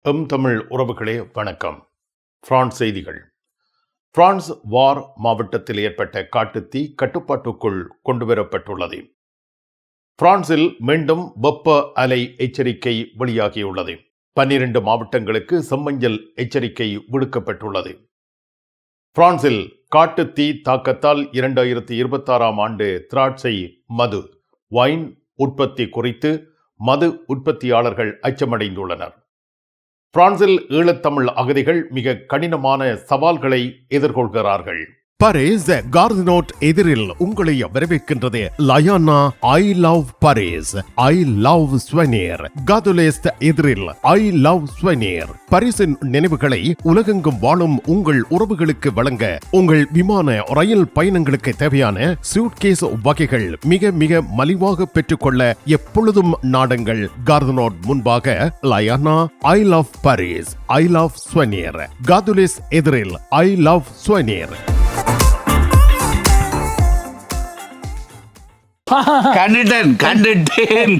தமிழ் உறவுகளே வணக்கம். பிரான்ஸ் செய்திகள். பிரான்ஸ் வார் மாவட்டத்தில் ஏற்பட்ட காட்டுத்தீ கட்டுப்பாட்டுக்குள் கொண்டுவரப்பட்டுள்ளது. பிரான்சில் மீண்டும் வெப்ப அலை எச்சரிக்கை வெளியாகியுள்ளது. 12 மாவட்டங்களுக்கு செம்மஞ்சள் எச்சரிக்கை விடுக்கப்பட்டுள்ளது. பிரான்சில் காட்டுத்தீ தாக்கத்தால் 2026 ஆண்டு திராட்சை மது வைன் உற்பத்தி குறித்து மது உற்பத்தியாளர்கள் அச்சமடைந்துள்ளனர். பிரான்சில் ஈழத்தமிழ் அகதிகள் மிக கடினமான சவால்களை எதிர்கொள்கிறார்கள். பாரிஸ் கார்தினோட் எதிரில் உங்களை வரவேற்கின்றது லயானா I love Paris, I love souvenir. காதுலேஸ்ட் எதிரில் ஐ லவ் ஸ்வெனிர். பாரிஸின் நினைவுகளை உலகெங்கும் வாழும் உங்கள் உறவுகளுக்கு வழங்க உங்கள் விமான ரயில் பயணங்களுக்கு தேவையான சூட்கேஸ் வகைகள் மிக மிக மலிவாக பெற்றுக்கொள்ள எப்பொழுதும் நாடுங்கள். கார்தினோட் முன்பாக லயானா I love Paris, I love souvenir. காதுலேஸ் எதிரில் ஐ லவ் ஸ்வெனிர்.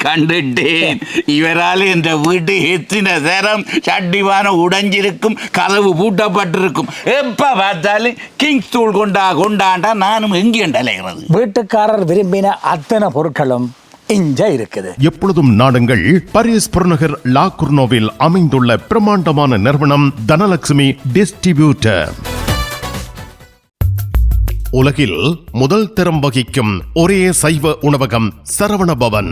கண்டுட்டேன். இவரால் என்ற வீட்டு எத்தனை தரம் சட்டிவான உடைஞ்சிருக்கும், கதவு பூட்டப்பட்டிருக்கும். எப்ப பார்த்தாலும் கிங்ஸ் தூள் கொண்டாண்டா நானும் எங்கேண்டலைகிறது. வீட்டுக்காரர் விரும்பின அத்தனை பொருட்களும் இங்க இருக்குது. எப்பொழுதும் நாடுங்கள் பாரிஸ் புறநகர் லா குர்னோவில் அமைந்துள்ள பிரமாண்டமான நிறுவனம் தனலட்சுமி டிஸ்ட்ரிபியூட்டர். உலகில் முதல் தரம் வகிக்கும் ஒரே சைவ உணவகம் சரவண பவன்.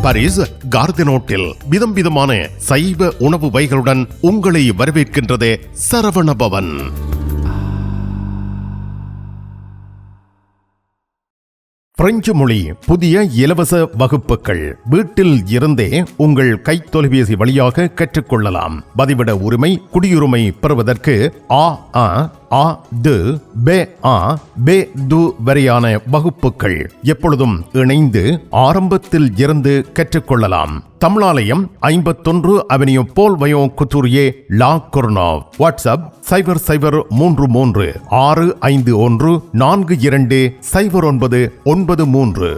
பாரிஸ் கார்தினோட்டில் விதம் விதமான சைவ உணவு வகைகளுடன் உங்களை வரவேற்கின்றது சரவண பவன். பிரெஞ்சு மொழி புதிய இலவச வகுப்புகள் வீட்டில் இருந்தே உங்கள் கைத்தொலைபேசி வழியாக கற்றுக்கொள்ளலாம். பதிவிட உரிமை, குடியுரிமை பெறுவதற்கு வரையான வகுப்புகள் எப்பொழுதும் இணைந்து ஆரம்பத்தில் இருந்து கற்றுக்கொள்ளலாம். தமிழாலயம் 51 அவென்யூ போல் வயோ குத்தூரியே லா குர்னோவ். வாட்ஸ்அப் 0033 651 42 0993.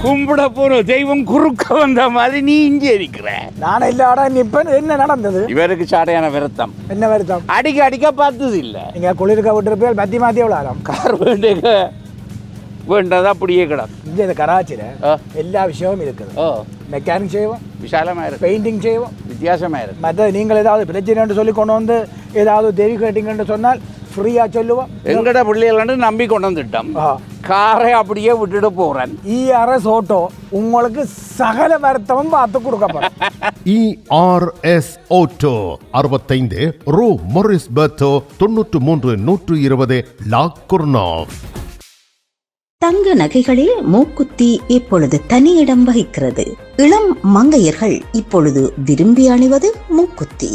கும்பிட போற தெய்வம் குறுக்க வந்த மாதிரி நீ இங்கே இருக்கிற. நான் இல்லாடா நிப்பேன். என்ன நடந்தது? இவருக்கு சாடையான வருத்தம். என்ன வருத்தம்? அடிக்க பார்த்தது இல்ல. நீங்க குளிர்க்க விட்டுருப்பேன். மாத்தி விளாடம். கார் வேண்டது அப்படியே கிடக்கும். இங்க கராச்சியில எல்லா விஷயமும் இருக்குது. மெக்கானிக் செய்வோம், விசாலமா இருக்கு. பெயிண்டிங் செய்வோம், வித்தியாசமா இருக்கு. மற்ற நீங்கள் ஏதாவது பிரச்சனை சொல்லி கொண்டு வந்து ஏதாவது தெரி கேட்டீங்கன்னு சொன்னால் ஃப்ரீயா சொல்லுவோம். எங்கட பிள்ளைகள் நம்பி கொண்டு வந்துட்டோம். காரை அப்படியே விட்டுட்டு போறேன். ERS ஆட்டோ உங்களுக்கு சகல வருத்தமும் பார்த்து கொடுக்கப்படும். ERS ஆட்டோ 65 ரூ மொரிஸ் பெர்த்தோ 93 120 லா குர்னோவ். தங்க நகைகளில் மூக்குத்தி இப்பொழுது தனியிடம் வகிக்கிறது. இளம் மங்கையர்கள் இப்பொழுது விரும்பி அணிவது மூக்குத்தி.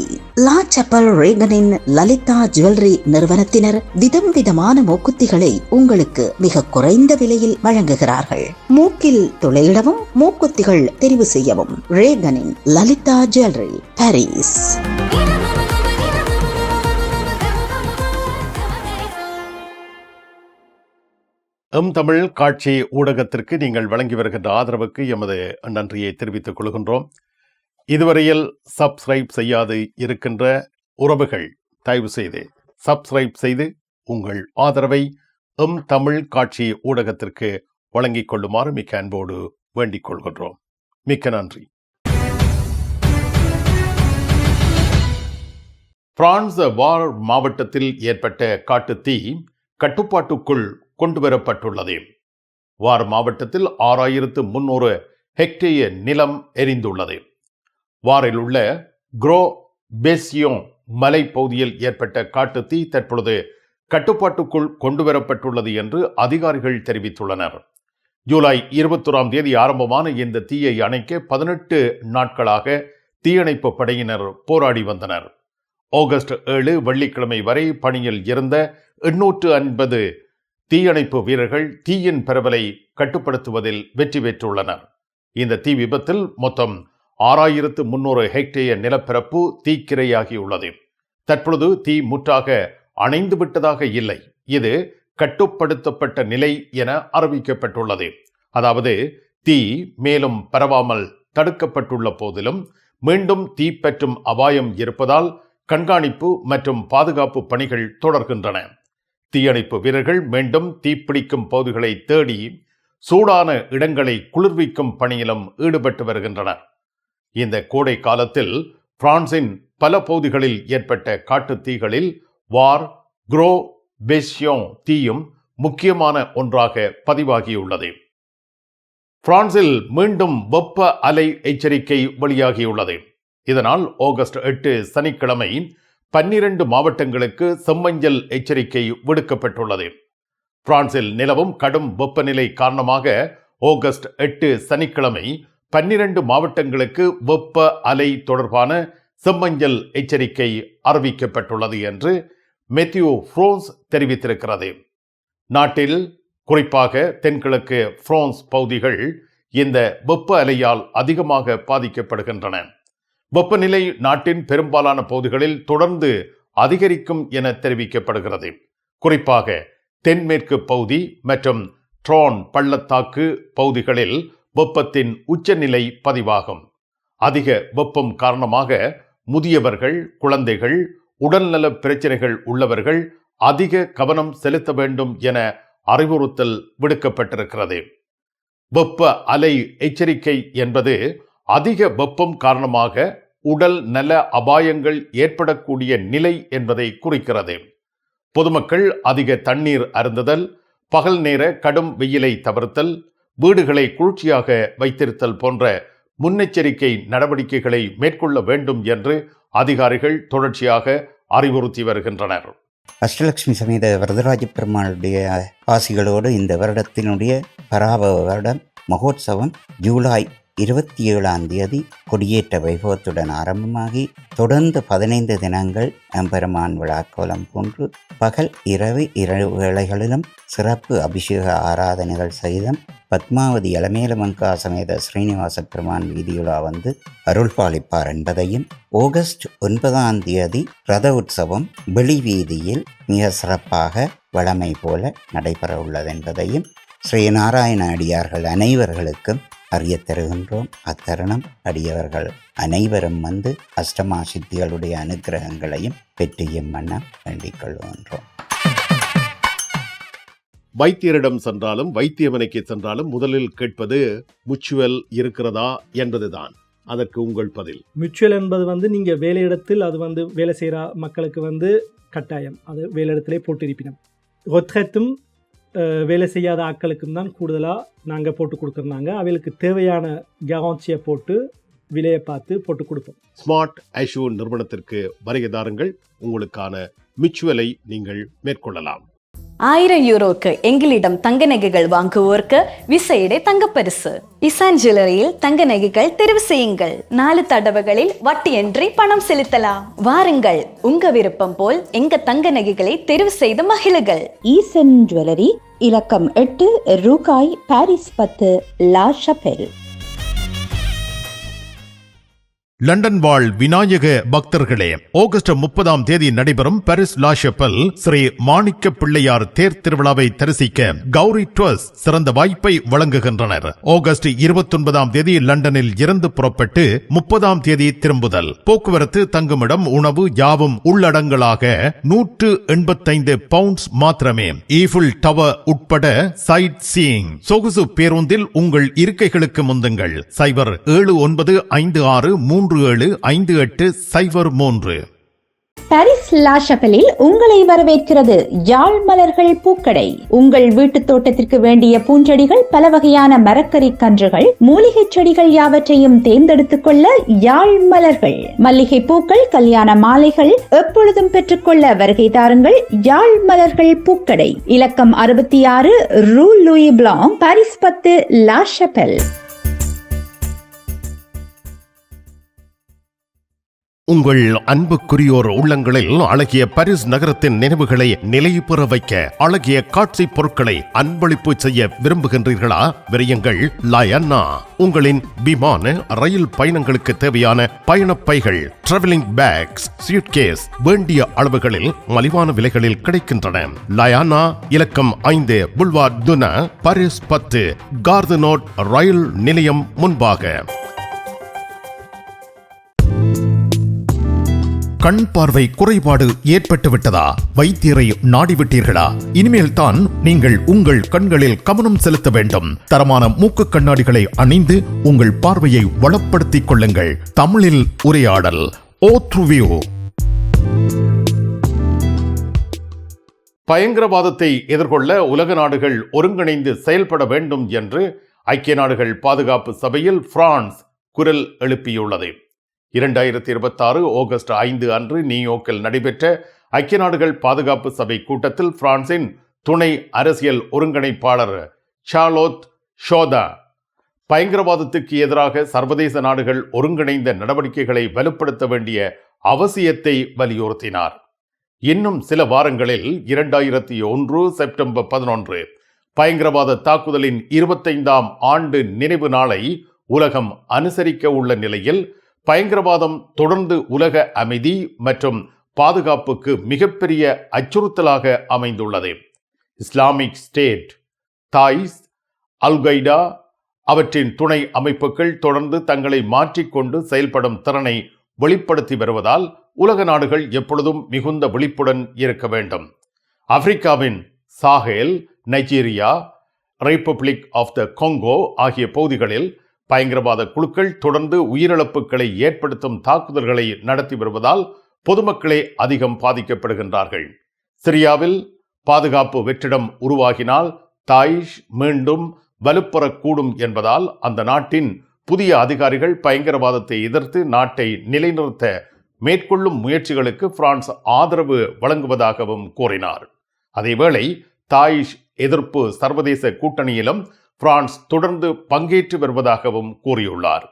லா சப்பல் ரேகனின் லலிதா ஜுவல்லரி நிறுவனத்தினர் விதம் விதமான மூக்குத்திகளை உங்களுக்கு மிக குறைந்த விலையில் வழங்குகிறார்கள். மூக்கில் துளையிடவும் மூக்குத்திகள் தெரிவு செய்யவும் ரேகனின் லலிதா ஜுவல்லரி, பாரிஸ். தமிழ் காட்சி ஊடகத்திற்கு நீங்கள் வழங்கி வருகின்ற ஆதரவுக்கு எமது நன்றியை தெரிவித்துக் கொள்கின்றோம். இதுவரையில் சப்ஸ்கிரைப் செய்யாது இருக்கின்ற உறவுகள் தயவு செய்து சப்ஸ்கிரைப் செய்து உங்கள் ஆதரவை தமிழ் காட்சி ஊடகத்திற்கு வழங்கிக் கொள்ளுமாறு மிக்க அன்போடு வேண்டிக் கொள்கின்றோம். மிக்க நன்றி. பிரான்ஸ் வார் மாவட்டத்தில் ஏற்பட்ட காட்டுத்தீ கட்டுப்பாட்டுக்குள் கொண்டுவரப்பட்டுள்ளது. வார் மாவட்டத்தில் 6300 ஹெக்டேயர் நிலம் எரிந்துள்ளது. வாரில் உள்ள குரோ பேசியோன் மலை பகுதியில் ஏற்பட்ட காட்டுத்தீ தற்பொழுது கட்டுப்பாட்டுக்குள் கொண்டுவரப்பட்டுள்ளது என்று அதிகாரிகள் தெரிவித்துள்ளனர். ஜூலை 21 ஆரம்பமான இந்த தீயை அணைக்க 18 நாட்களாக தீயணைப்பு படையினர் போராடி வந்தனர். ஆகஸ்ட் 7 வெள்ளிக்கிழமை வரை பணியில் இருந்த 850 தீயணைப்பு வீரர்கள் தீயின் பரவலை கட்டுப்படுத்துவதில் வெற்றி பெற்றுள்ளனர். இந்த தீ விபத்தில் மொத்தம் 6300 ஹெக்டேயர் நிலப்பரப்பு தீக்கிரையாகியுள்ளது. தற்பொழுது தீ முற்றாக அணைந்து விட்டதாக இல்லை, இது கட்டுப்படுத்தப்பட்ட நிலை என அறிவிக்கப்பட்டுள்ளது. அதாவது தீ மேலும் பரவாமல் தடுக்கப்பட்டுள்ள போதிலும் மீண்டும் தீப்பற்றும் அபாயம் இருப்பதால் கண்காணிப்பு மற்றும் பாதுகாப்பு பணிகள் தொடர்கின்றன. தீயணைப்பு வீரர்கள் மீண்டும் தீப்பிடிக்கும் பகுதிகளை தேடி சூடான இடங்களை குளிர்விக்கும் பணியிலும் ஈடுபட்டு வருகின்றனர். இந்த கோடை காலத்தில் பிரான்சின் பல பகுதிகளில் ஏற்பட்ட காட்டுத் தீகளில் வார் குரோ பெஸ்யோன் தீயும் முக்கியமான ஒன்றாக பதிவாகியுள்ளது. பிரான்சில் மீண்டும் வெப்ப அலை எச்சரிக்கை வெளியாகியுள்ளது. இதனால் ஆகஸ்ட் 8 சனிக்கிழமை 12 மாவட்டங்களுக்கு செம்மஞ்சள் எச்சரிக்கை விடுக்கப்பட்டுள்ளது. பிரான்சில் நிலவும் கடும் வெப்பநிலை காரணமாக ஆகஸ்ட் 8 சனிக்கிழமை 12 மாவட்டங்களுக்கு வெப்ப அலை தொடர்பான செம்மஞ்சள் எச்சரிக்கை அறிவிக்கப்பட்டுள்ளது என்று மெத்தியோ பிரான்ஸ் தெரிவித்திருக்கிறது. நாட்டில் குறிப்பாக தென்கிழக்கு பிரான்ஸ் பகுதிகள் இந்த வெப்ப அலையால் அதிகமாக பாதிக்கப்படுகின்றன. வெப்பநிலை நாட்டின் பெரும்பாலான பகுதிகளில் தொடர்ந்து அதிகரிக்கும் என தெரிவிக்கப்படுகிறது. குறிப்பாக தென்மேற்கு பகுதி மற்றும் ட்ரோன் பள்ளத்தாக்கு பகுதிகளில் வெப்பத்தின் உச்சநிலை பதிவாகும். அதிக வெப்பம் காரணமாக முதியவர்கள், குழந்தைகள், உடல்நல பிரச்சனைகள் உள்ளவர்கள் அதிக கவனம் செலுத்த வேண்டும் என அறிவுறுத்தல் விடுக்கப்பட்டிருக்கிறது. வெப்ப அலை எச்சரிக்கை என்பது அதிக வெப்பம் காரணமாக உடல் நல அபாயங்கள் ஏற்படக்கூடிய நிலை என்பதை குறிக்கிறது. பொதுமக்கள் அதிக தண்ணீர் அருந்துதல், பகல் நேர கடும் வெயிலை தவிர்த்தல், வீடுகளை குளிர்ச்சியாக வைத்திருத்தல் போன்ற முன்னெச்சரிக்கை நடவடிக்கைகளை மேற்கொள்ள வேண்டும் என்று அதிகாரிகள் தொடர்ச்சியாக அறிவுறுத்தி வருகின்றனர். அஷ்டலட்சுமி சமேத வரதராஜ பெருமாளுடைய ஆசிகளோடு இந்த வருடத்தினுடைய பராபவ வருடம் மகோத்சவம் ஜூலை 27 கொடியேற்ற வைபவத்துடன் ஆரம்பமாகி தொடர்ந்து 15 தினங்கள் எம்பெருமான் விழாக்கோலம் போன்று பகல் இரவு வேளைகளிலும் சிறப்பு அபிஷேக ஆராதனைகள் சகிதம் பத்மாவதி அலமேலமங்கா சமேத ஸ்ரீனிவாச பெருமான் வீதியுலா வந்து அருள் பாலிப்பார் என்பதையும், ஆகஸ்ட் 9 ரத உற்சவம் வெளி வீதியில் மிக சிறப்பாக வழமை போல நடைபெற உள்ளது என்பதையும் ஸ்ரீநாராயண அடியார்கள் அனைவர்களுக்கும் அறிய தருகின்றோம். அத்தருணம் அடியவர்கள் அனைவரும் வந்து அஷ்டமா சித்திகளுடைய அனுகிரகங்களையும் பெற்றியும் வண்ணம் வேண்டிக் கொள்கின்றோம். வைத்தியரிடம் சென்றாலும் வைத்தியமனைக்கு சென்றாலும் முதலில் கேட்பது முச்சுவல் இருக்கிறதா என்பதுதான். அதற்கு உங்கள் பதில்? மியூச்சுவல் என்பது நீங்கள் வேலையிடத்தில் அது வேலை செய்கிற மக்களுக்கு கட்டாயம் அது வேலையிடத்திலே போட்டிருப்பினோம். ஒத்தத்தும் வேலை செய்யாத ஆட்களுக்கும் தான் கூடுதலாக நாங்கள் போட்டு கொடுக்குறாங்க. அவைகளுக்கு தேவையான கேரண்டியை போட்டு விலையை பார்த்து போட்டு கொடுப்போம். ஸ்மார்ட் ஐஷூர் நிறுவனத்திற்கு வருகை தாருங்கள், உங்களுக்கான மிச்சுவலை நீங்கள் மேற்கொள்ளலாம். 1000 யூரோக்கு எங்களிடம் தங்க நகைகள் வாங்குவோருக்கு விசேட தங்கப்பரிசு. இசான் ஜுவல்லரியில் தங்க நகைகள் தெரிவு செய்யுங்கள். 4 தடவைகளில் வட்டியின்றி பணம் செலுத்தலாம். வாருங்கள், உங்க விருப்பம் போல் எங்க தங்க நகைகளை தெரிவு செய்து மகிழுங்கள். ஈசன் ஜுவல்லரி, இலக்கம் 8, ரூகாய், பாரிஸ் 10, லா ஷபெல். லண்டன் வாழ் விநாயக பக்தர்களே, ஆகஸ்ட் 30 நடைபெறும் பாரிஸ் லா ஷபெல் ஸ்ரீ மாணிக்க பிள்ளையார் தேர் திருவிழாவை தரிசிக்க கௌரி ட்ரஸ்ட் சிறந்த வாய்ப்பை வழங்குகின்றனர். ஆகஸ்ட் 29 லண்டனில் இருந்து புறப்பட்டு 30 திரும்புதல். போக்குவரத்து, தங்குமிடம், உணவு யாவும் உள்ளடங்கலாக 185 பவுண்ட்ஸ் மாத்திரமே. ஈஃபில் டவர் உட்பட சைட் சீயிங். சொகுசு பேருந்தில் உங்கள் இருக்கைகளுக்கு முந்துங்கள். 079563758003. பாரிஸ் லா ஷபெலில் உங்களை வரவேற்கிறது யாழ் மலர்கள் பூக்கடை. உங்கள் வீட்டு தோட்டத்திற்கு வேண்டிய பூஞ்செடிகள், பல வகையான மரக்கறி கன்றுகள், மூலிகை செடிகள் யாவற்றையும் தேர்ந்தெடுத்துக் கொள்ள யாழ் மலர்கள். மல்லிகை பூக்கள், கல்யாண மாலைகள் எப்பொழுதும் பெற்றுக்கொள்ள வருகை தாருங்கள். யாழ் மலர்கள் பூக்கடை, இலக்கம் 66, Rue Louis Blanc, Paris 10, La Chapelle. உங்கள் அன்புக்குரியோர் உள்ளங்களில் அழகிய பாரிஸ் நகரத்தின் நினைவுகளை நிலைபெற வைக்க அழகிய காட்சி பொருட்களை அன்பளிப்பு செய்ய விரும்புகின்றீர்களா? விரையுங்கள் லயன்னா. உங்களின் விமான ரயில் பயணங்களுக்கு தேவையான பயணப்பைகள், டிராவலிங் பேக்ஸ், சூட்கேஸ் வேண்டிய அளவுகளில் மலிவான விலைகளில் கிடைக்கின்றன. லயானா இலக்கம் 5 புல்வார்ட் துனா, பாரிஸ் 10, கார்தனோட் ரயில் நிலையம் முன்பாக. கண் பார்வை குறைபாடு ஏற்பட்டு விட்டதா? வைத்தியரை நாடிவிட்டீர்களா? இனிமேல் தான் நீங்கள் உங்கள் கண்களில் கவனம் செலுத்த வேண்டும். தரமான மூக்கு கண்ணாடிகளை அணிந்து உங்கள் பார்வையை வளப்படுத்திக் கொள்ளுங்கள். தமிழில் உரையாடல் ஓத்ருவியூ. பயங்கரவாதத்தை எதிர்கொள்ள உலக நாடுகள் ஒருங்கிணைந்து செயல்பட வேண்டும் என்று ஐக்கிய நாடுகள் பாதுகாப்பு சபையில் பிரான்ஸ் குரல் எழுப்பியுள்ளது. 2026 ஆகஸ்ட் 5 அன்று நியூயார்க்கில் நடைபெற்ற ஐக்கிய நாடுகள் பாதுகாப்பு சபை கூட்டத்தில் பிரான்சின் துணை அரசியல் ஒருங்கிணைப்பாளர் சார்லோட் ஷோதா பயங்கரவாதத்துக்கு எதிராக சர்வதேச நாடுகள் ஒருங்கிணைந்த நடவடிக்கைகளை வலுப்படுத்த வேண்டிய அவசியத்தை வலியுறுத்தினார். இன்னும் சில வாரங்களில் 2001 செப்டம்பர் 11 பயங்கரவாத தாக்குதலின் 25ஆம் ஆண்டு நினைவு நாளை உலகம் அனுசரிக்க உள்ள நிலையில் பயங்கரவாதம் தொடர்ந்து உலக அமைதி மற்றும் பாதுகாப்புக்கு மிகப்பெரிய அச்சுறுத்தலாக அமைந்துள்ளது. இஸ்லாமிக் ஸ்டேட், தாய்ஸ், அல்-கொய்தா அவற்றின் துணை அமைப்புகள் தொடர்ந்து தங்களை மாற்றிக்கொண்டு செயல்படும் திறனை வெளிப்படுத்தி வருவதால் உலக நாடுகள் எப்பொழுதும் மிகுந்த விழிப்புடன் இருக்க வேண்டும். ஆப்பிரிக்காவின் Sahel, Nigeria, Republic of the Congo ஆகிய பகுதிகளில் பயங்கரவாத குழுக்கள் தொடர்ந்து உயிரிழப்புகளை ஏற்படுத்தும் தாக்குதல்களை நடத்தி வருவதால் பொதுமக்களே அதிகம் பாதிக்கப்படுகின்றார்கள். சிரியாவில் பாதுகாப்பு வெற்றிடம் உருவாகினால் தாயிஷ் மீண்டும் வலுப்பெறக்கூடும் என்பதால் அந்த நாட்டின் புதிய அதிகாரிகள் பயங்கரவாதத்தை எதிர்த்து நாட்டை நிலைநிறுத்த மேற்கொள்ளும் முயற்சிகளுக்கு பிரான்ஸ் ஆதரவு வழங்குவதாகவும் கூறினார். அதேவேளை தாயிஷ் எதிர்ப்பு சர்வதேச கூட்டணியிலும் பிரான்ஸ் தொடர்ந்து பங்கேற்று வருவதாகவும் கூறியுள்ளார்.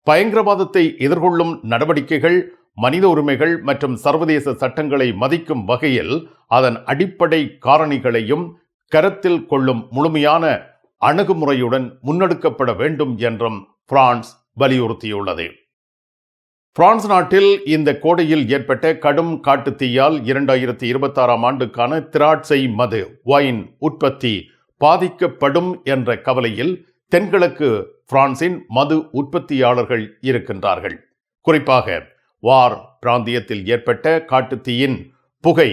பயங்கரவாதத்தை எதிர்கொள்ளும் நடவடிக்கைகள் மனித உரிமைகள் மற்றும் சர்வதேச சட்டங்களை மதிக்கும் வகையில் அதன் அடிப்படை காரணிகளையும் கருத்தில் கொள்ளும் முழுமையான அணுகுமுறையுடன் முன்னெடுக்கப்பட வேண்டும் என்றும் பிரான்ஸ் வலியுறுத்தியுள்ளது. பிரான்ஸ் நாட்டில் இந்த கோடையில் ஏற்பட்ட கடும் காட்டுத்தீயால் 2026ஆம் ஆண்டுக்கான திராட்சை மது வைன் உற்பத்தி பாதிக்கப்படும் என்ற கவலையில் தென்கிழக்கு பிரான்சின் மது உற்பத்தியாளர்கள் இருக்கின்றார்கள். குறிப்பாக வார் பிராந்தியத்தில் ஏற்பட்ட காட்டுத்தீயின் புகை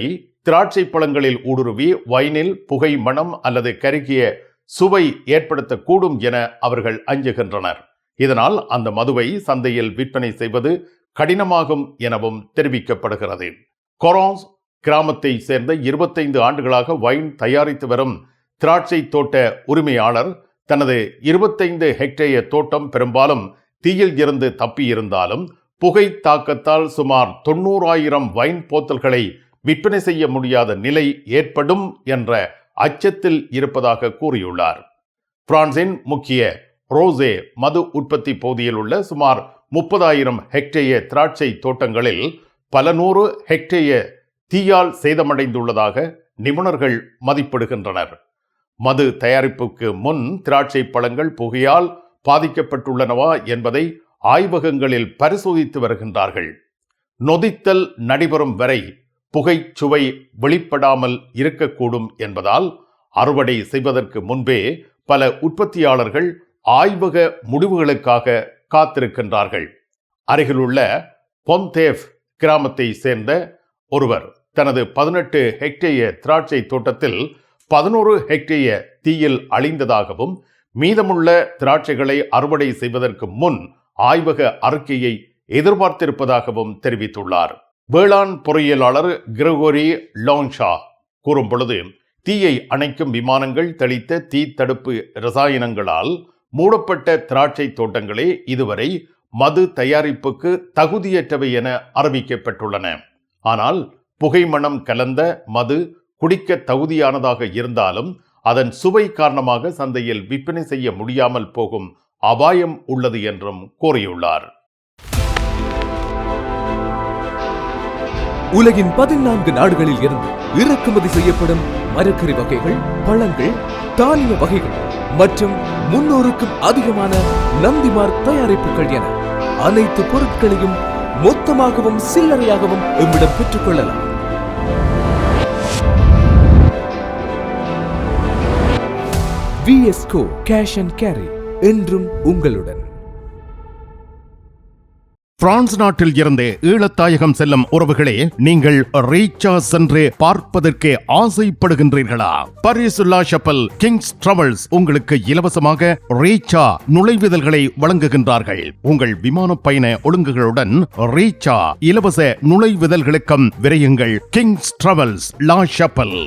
திராட்சை பழங்களில் ஊடுருவி வைனில் புகை மணம் அல்லது கருகிய சுவை ஏற்படுத்தக்கூடும் என அவர்கள் அஞ்சுகின்றனர். இதனால் அந்த மதுவை சந்தையில் விற்பனை செய்வது கடினமாகும் எனவும் தெரிவிக்கப்படுகிறது. கொரான்ஸ் கிராமத்தை சேர்ந்த 25 ஆண்டுகளாக வைன் தயாரித்து வரும் திராட்சை தோட்ட உரிமையாளர் தனது 25 ஹெக்டேயர் தோட்டம் பெரும்பாலும் தீயில் இருந்து தப்பியிருந்தாலும் புகை தாக்கத்தால் சுமார் 90,000 வைன் போத்தல்களை விற்பனை செய்ய முடியாத நிலை ஏற்படும் என்ற அச்சத்தில் இருப்பதாக கூறியுள்ளார். பிரான்சின் முக்கிய ரோசே மது உற்பத்தி பகுதியில் உள்ள சுமார் 30,000 ஹெக்டேயர் திராட்சை தோட்டங்களில் பல நூறு ஹெக்டேயர் தீயால் சேதமடைந்துள்ளதாக நிபுணர்கள் மதிப்பிடுகின்றனர். மது தயாரிப்புக்கு முன் திராட்சை பழங்கள் புகையால் பாதிக்கப்பட்டுள்ளனவா என்பதை ஆய்வகங்களில் பரிசோதித்து வருகின்றார்கள். நொதித்தல் நடைபெறும் வரை புகைச்சுவை வெளிப்படாமல் இருக்கக்கூடும் என்பதால் அறுவடை செய்வதற்கு முன்பே பல உற்பத்தியாளர்கள் ஆய்வக முடிவுகளுக்காக காத்திருக்கின்றார்கள். அருகிலுள்ள பொந்தேஃப் கிராமத்தை சேர்ந்த ஒருவர் தனது 18 ஹெக்டேயர் திராட்சை தோட்டத்தில் 11 ஹெக்டேயர் தீயில் அழிந்ததாகவும் மீதமுள்ள திராட்சைகளை அறுவடை செய்வதற்கு முன் ஆய்வக அறிக்கையை எதிர்பார்த்திருப்பதாகவும் தெரிவித்துள்ளார். வேளாண் பொறியியலாளர் கிரகோரி லாங்ஷா கூறும் பொழுது, தீயை அணைக்கும் விமானங்கள் தெளித்த தீ தடுப்பு ரசாயனங்களால் மூடப்பட்ட திராட்சை தோட்டங்களே இதுவரை மது தயாரிப்புக்கு தகுதியற்றவை என அறிவிக்கப்பட்டுள்ளன. ஆனால் புகைமணம் கலந்த மது குடிக்க தகுதியானதாக இருந்தாலும் அதன் சுவை காரணமாக சந்தையில் விற்பனை செய்ய முடியாமல் போகும் அபாயம் உள்ளது என்றும் கூறியுள்ளார். உலகின் 14 நாடுகளில் இருந்து இறக்குமதி செய்யப்படும் மரக்கறி வகைகள், பழங்கள், தானிய வகைகள் மற்றும் 300க்கும் அதிகமான நந்திமார் தயாரிப்புகள் என அனைத்து பொருட்களையும் மொத்தமாகவும் சில்லறையாகவும் எம்மிடம் பெற்றுக் கொள்ளலாம். VSCO கேஷ் அண்ட் கேரி என்றும் உங்களுடன். பிரான்ஸ் நாட்டில் இருந்து ஈழத்தாயகம் செல்லும் உறவுகளே, நீங்கள் ரீச்சா சென்று பார்ப்பதற்கு ஆசைப்படுகின்றீர்களா? பாரிஸ் லா ஷப்பல் கிங்ஸ் டிராவல்ஸ் உங்களுக்கு இலவசமாக ரீச்சா நுழைவுதல்களை வழங்குகின்றார்கள். உங்கள் விமான பயண ஒழுங்குகளுடன் ரீச்சா இலவச நுழைவுதல்களுக்கும் விரையுங்கள். கிங்ஸ் டிராவல்ஸ் லா ஷப்பல்.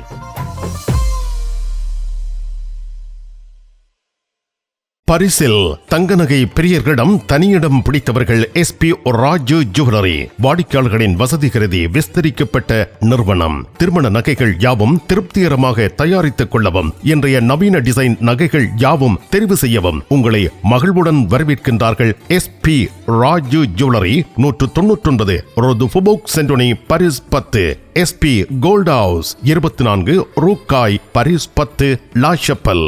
பரிசில் தங்க நகை பிரியர்களிடம் தனியிடம் பிடித்தவர்கள் SP ராஜு ஜுவல்லரி. வாடிக்கையாளர்களின் வசதி கருதி விஸ்தரிக்கப்பட்ட நிறுவனம். திருமண நகைகள் யாவும் திருப்திகரமாக தயாரித்துக் கொள்ளவும், இன்றைய நவீன டிசைன் நகைகள் யாவும் தெரிவு செய்யவும் உங்களை மகிழ்வுடன் வரவேற்கின்றார்கள். SP ராஜு ஜுவல்லரி, 199 ரோது ஃபுபோக் சென்டோனி, பாரிஸ் 10. SP கோல்ட் ஹவுஸ், 24 ரூகாய், பாரிஸ் 10, லா ஷப்பல்.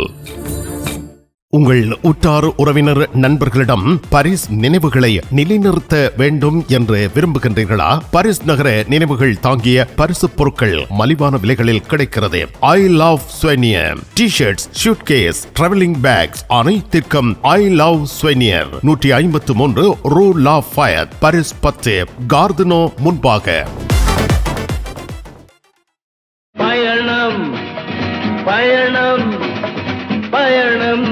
உங்கள் உற்றார் உறவினர் நண்பர்களிடம் பாரிஸ் நினைவுகளை நிலைநிறுத்த வேண்டும் என்று விரும்புகின்றீர்களா? பாரிஸ் நகர நினைவுகள் தாங்கிய பரிசு பொருட்கள் மலிவான விலைகளில் கிடைக்கிறது. I love souvenir T-shirts, suitcase, travelling packs அனைத்திற்கும் ஐ லவ் ஸ்வெனியர். 153 ரூ லா ஃபயத், பாரிஸ் 10, கார்தினோ முன்பாக. பயணம் பயணம் பயணம்.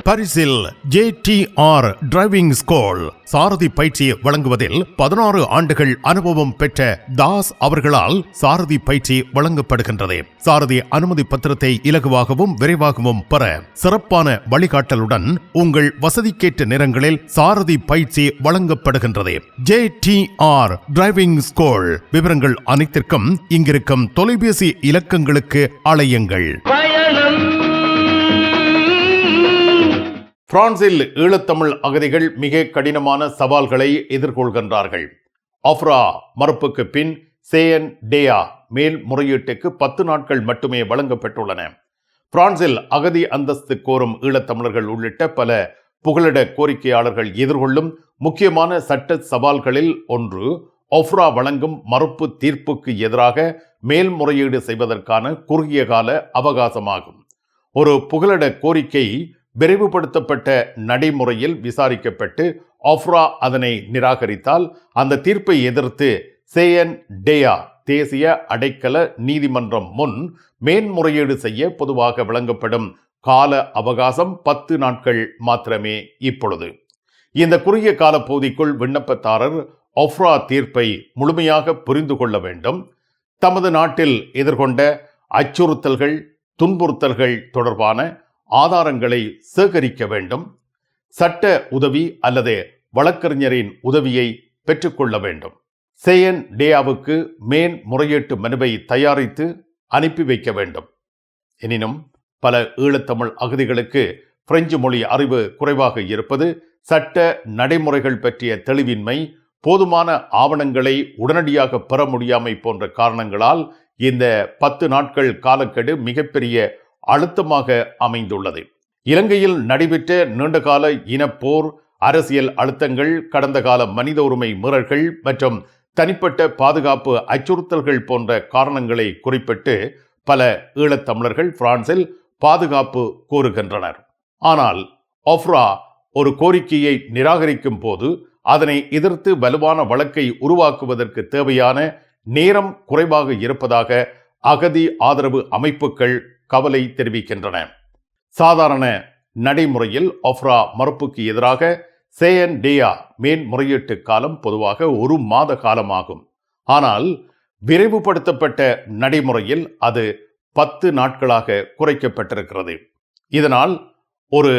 பாரிஸில் JTR டிரைவிங் ஸ்கூல் சாரதி பயிற்சி வழங்குவதில் 16 ஆண்டுகள் அனுபவம் பெற்ற தாஸ் அவர்களால் சாரதி பயிற்சி வழங்கப்படுகின்றது. சாரதி அனுமதி பத்திரத்தை இலகுவாகவும் விரைவாகவும் பெற சிறப்பான வழிகாட்டலுடன் உங்கள் வசதிக்கேற்ற நேரங்களில் சாரதி பயிற்சி வழங்கப்படுகின்றது. JTR driving school. விவரங்கள் அனைத்திற்கும் இங்கிருக்கும் தொலைபேசி இலக்கங்களுக்கு அழையுங்கள். பிரான்சில் ஈழத்தமிழ் அகதிகள் மிக கடினமான சவால்களை எதிர்கொள்கின்றார்கள். அஃப்ரா மறுப்புக்கு பின் சேயன் டேயா மேல் முறையீட்டுக்கு 10 நாட்கள் மட்டுமே வழங்கப்பட்டுள்ளன. பிரான்சில் அகதி அந்தஸ்து கோரும் ஈழத்தமிழர்கள் உள்ளிட்ட பல புகலிட கோரிக்கையாளர்கள் எதிர்கொள்ளும் முக்கியமான சட்ட சவால்களில் ஒன்று அஃப்ரா வழங்கும் மறுப்பு தீர்ப்புக்கு எதிராக மேல்முறையீடு செய்வதற்கான குறுகிய கால அவகாசமாகும். ஒரு புகலிட கோரிக்கை விரைவுபடுத்தப்பட்ட நடைமுறையில் விசாரிக்கப்பட்டு அஃப்ரா அதனை நிராகரித்தால் அந்த தீர்ப்பை எதிர்த்து சேயன் டேயா தேசிய அடைக்கல நீதிமன்றம் முன் மேன்முறையீடு செய்ய பொதுவாக வழங்கப்படும் கால அவகாசம் 10 நாட்கள் மாத்திரமே. இப்பொழுது இந்த குறுகிய கால பகுதிக்குள் விண்ணப்பதாரர் அஃப்ரா தீர்ப்பை முழுமையாக புரிந்து கொள்ள வேண்டும். தமது நாட்டில் எதிர்கொண்ட அச்சுறுத்தல்கள், துன்புறுத்தல்கள் தொடர்பான ஆதாரங்களை சேகரிக்க வேண்டும். சட்ட உதவி அல்லது வழக்கறிஞரின் உதவியை பெற்றுக்கொள்ள வேண்டும். சேயன் டேயாவுக்கு மேன் முறையீட்டு மனுவை தயாரித்து அனுப்பி வைக்க வேண்டும். எனினும் பல ஈழத்தமிழ் அகதிகளுக்கு பிரெஞ்சு மொழி அறிவு குறைவாக இருப்பது, சட்ட நடைமுறைகள் பற்றிய தெளிவின்மை, போதுமான ஆவணங்களை உடனடியாக பெற முடியாமை போன்ற காரணங்களால் இந்த 10 நாட்கள் காலக்கெடு மிகப்பெரிய அழுத்தமாக அமைந்துள்ளது. இலங்கையில் நடைபெற்ற நீண்டகால இனப்போர், அரசியல் அழுத்தங்கள், கடந்த கால மனித உரிமை மீறல்கள் மற்றும் தனிப்பட்ட பாதுகாப்பு அச்சுறுத்தல்கள் போன்ற காரணங்களை குறிப்பிட்டு பல ஈழத்தமிழர்கள் பிரான்சில் பாதுகாப்பு கோருகின்றனர். ஆனால் அஃப்ரா ஒரு கோரிக்கையை நிராகரிக்கும் போது அதனை எதிர்த்து வலுவான வழக்கை உருவாக்குவதற்கு தேவையான நேரம் குறைவாக இருப்பதாக அகதி ஆதரவு அமைப்புகள் கவலை தெரிவிக்கின்றன. சாதாரண நடைமுறையில் அஃப்ரா மறுப்புக்கு எதிராக சேயன் டேயா மேன்முறையீட்டு காலம் பொதுவாக 1 மாத காலமாகும். ஆனால் விரைவுபடுத்தப்பட்ட நடைமுறையில் அது 10 நாட்களாக குறைக்கப்பட்டிருக்கிறது. இதனால் ஒரு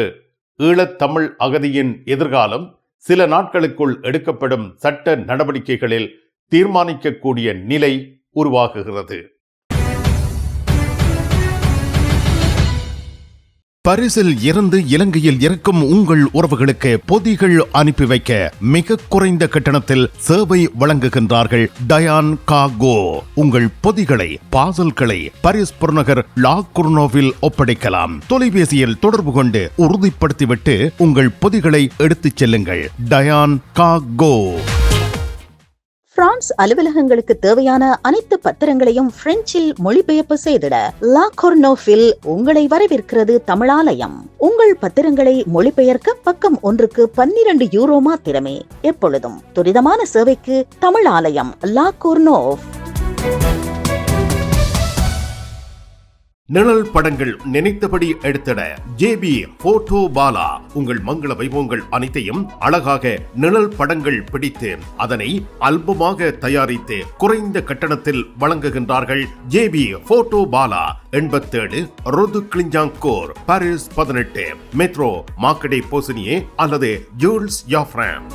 ஈழத்தமிழ் அகதியின் எதிர்காலம் சில நாட்களுக்குள் எடுக்கப்படும் சட்ட நடவடிக்கைகளில் தீர்மானிக்கக்கூடிய நிலை உருவாகுகிறது. பரிசில் இருந்து இலங்கையில் இருக்கும் உங்கள் உறவுகளுக்கு பொதிகள் அனுப்பி வைக்க மிக குறைந்த கட்டணத்தில் சேவை வழங்குகின்றார்கள் டயான் காகோ. உங்கள் பொதிகளை பார்சல்களை பாரிஸ் புறநகர் லா குர்னோவில் ஒப்படைக்கலாம். தொலைபேசியில் தொடர்பு கொண்டு உறுதிப்படுத்திவிட்டு உங்கள் பொதிகளை எடுத்துச் செல்லுங்கள். டயான் காகோ. பிரான்ஸ் அலுவலகங்களுக்கு தேவையான அனைத்து பத்திரங்களையும் பிரெஞ்சில் மொழிபெயர்ப்பு செய்திட லா கொர்னோவில் உங்களை வரவேற்கிறது தமிழாலயம். உங்கள் பத்திரங்களை மொழிபெயர்க்க பக்கம் ஒன்றுக்கு 12 யூரோ மாத்திரமே. எப்பொழுதும் துரிதமான சேவைக்கு தமிழாலயம், லா கொர்னோவ். நிழல் படங்கள் நினைத்தபடி எடுத்திட ஜேபி போட்டோ பாலா. உங்கள் மங்கள வைபவங்கள் அனைத்தையும் அழகாக நிழல் படங்கள் பிடித்து அதனை ஆல்பமாக தயாரித்து குறைந்த கட்டணத்தில் வழங்குகின்றார்கள் ஜேபி போட்டோ பாலா. 87 ரோது கிளிஞ்சாங்கோர், பாரிஸ் 18, மெட்ரோ மார்க்கெட் போசினியே அல்லது ஜூல்ஸ் யாஃப்ரான்.